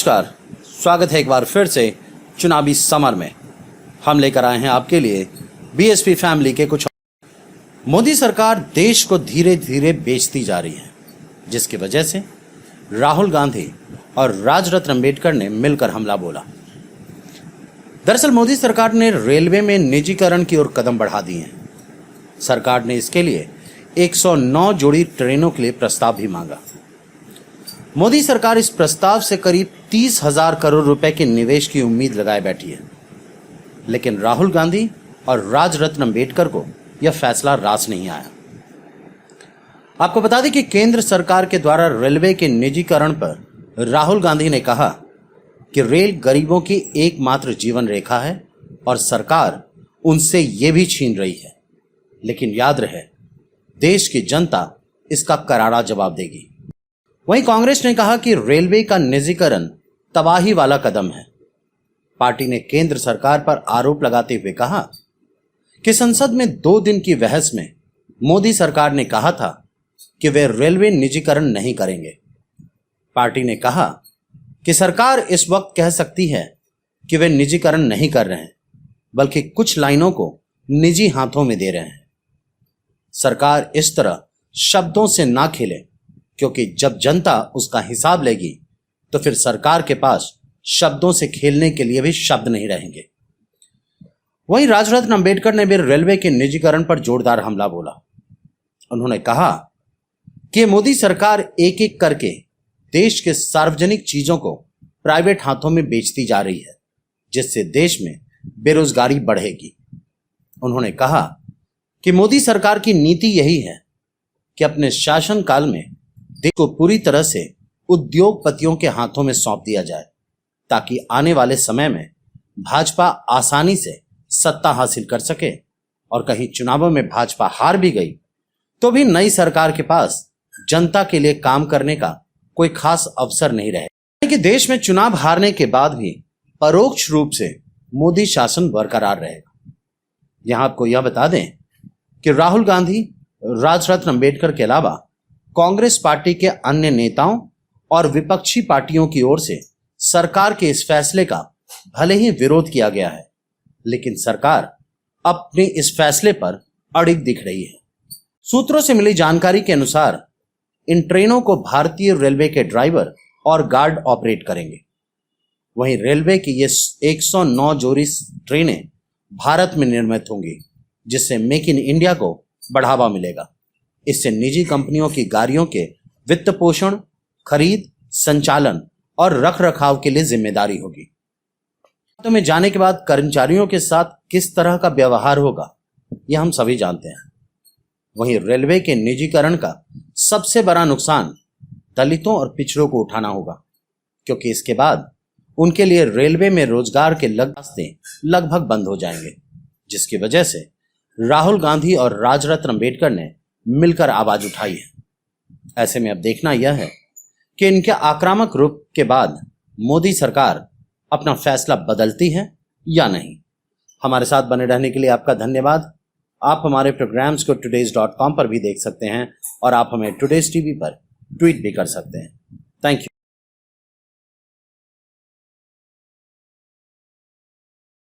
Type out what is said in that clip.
नमस्कार, स्वागत है एक बार फिर से चुनावी समर में। हम लेकर आए हैं आपके लिए बीएसपी फैमिली के कुछ। मोदी सरकार देश को धीरे धीरे बेचती जा रही है, जिसकी वजह से राहुल गांधी और राजरत्न अंबेडकर ने मिलकर हमला बोला। दरअसल मोदी सरकार ने रेलवे में निजीकरण की ओर कदम बढ़ा दिए हैं। सरकार ने इसके लिए 109 जोड़ी ट्रेनों के लिए प्रस्ताव भी मांगा। मोदी सरकार इस प्रस्ताव से करीब 30,000 करोड़ रुपए के निवेश की उम्मीद लगाए बैठी है, लेकिन राहुल गांधी और राजरत्न अंबेडकर को यह फैसला रास नहीं आया। आपको बता दें कि केंद्र सरकार के द्वारा रेलवे के निजीकरण पर राहुल गांधी ने कहा कि रेल गरीबों की एकमात्र जीवन रेखा है और सरकार उनसे ये भी छीन रही है। लेकिन याद रहे, देश की जनता इसका करारा जवाब देगी। वहीं कांग्रेस ने कहा कि रेलवे का निजीकरण तबाही वाला कदम है। पार्टी ने केंद्र सरकार पर आरोप लगाते हुए कहा कि संसद में 2 दिन की बहस में मोदी सरकार ने कहा था कि वे रेलवे निजीकरण नहीं करेंगे। पार्टी ने कहा कि सरकार इस वक्त कह सकती है कि वे निजीकरण नहीं कर रहे हैं, बल्कि कुछ लाइनों को निजी हाथों में दे रहे हैं। सरकार इस तरह शब्दों से ना खेले, क्योंकि जब जनता उसका हिसाब लेगी तो फिर सरकार के पास शब्दों से खेलने के लिए भी शब्द नहीं रहेंगे। वहीं राजरत्न अंबेडकर ने भी रेलवे के निजीकरण पर जोरदार हमला बोला। उन्होंने कहा कि मोदी सरकार एक एक करके देश के सार्वजनिक चीजों को प्राइवेट हाथों में बेचती जा रही है, जिससे देश में बेरोजगारी बढ़ेगी। उन्होंने कहा कि मोदी सरकार की नीति यही है कि अपने शासनकाल में देश को पूरी तरह से उद्योगपतियों के हाथों में सौंप दिया जाए, ताकि आने वाले समय में भाजपा आसानी से सत्ता हासिल कर सके और कहीं चुनावों में भाजपा हार भी गई तो भी नई सरकार के पास जनता के लिए काम करने का कोई खास अवसर नहीं रहे। कि देश में चुनाव हारने के बाद भी परोक्ष रूप से मोदी शासन बरकरार रहेगा। यहां आपको यह बता दें कि राहुल गांधी, राजरत्न अंबेडकर के अलावा कांग्रेस पार्टी के अन्य नेताओं और विपक्षी पार्टियों की ओर से सरकार के इस फैसले का भले ही विरोध किया गया है, लेकिन सरकार अपने इस फैसले पर अड़िग दिख रही है। सूत्रों से मिली जानकारी के अनुसार इन ट्रेनों को भारतीय रेलवे के ड्राइवर और गार्ड ऑपरेट करेंगे। वहीं रेलवे की ये 109 जोड़ी ट्रेनें भारत में निर्मित होंगी, जिससे मेक इन इंडिया को बढ़ावा मिलेगा। इससे निजी कंपनियों की गाड़ियों के वित्त पोषण, खरीद, संचालन और रखरखाव के लिए जिम्मेदारी होगी। तो में जाने के बाद कर्मचारियों के साथ किस तरह का व्यवहार होगा, यह हम सभी जानते हैं। वहीं रेलवे के निजीकरण का सबसे बड़ा नुकसान दलितों और पिछड़ों को उठाना होगा, क्योंकि इसके बाद उनके लिए रेलवे में रोजगार के रास्ते लगभग बंद हो जाएंगे, जिसकी वजह से राहुल गांधी और राजरत्न अंबेडकर ने मिलकर आवाज उठाई है। ऐसे में अब देखना यह है कि इनके आक्रामक रूप के बाद मोदी सरकार अपना फैसला बदलती है या नहीं। हमारे साथ बने रहने के लिए आपका धन्यवाद। आप हमारे प्रोग्राम्स को today's.com पर भी देख सकते हैं और आप हमें टुडेज टीवी पर ट्वीट भी कर सकते हैं। Thank you.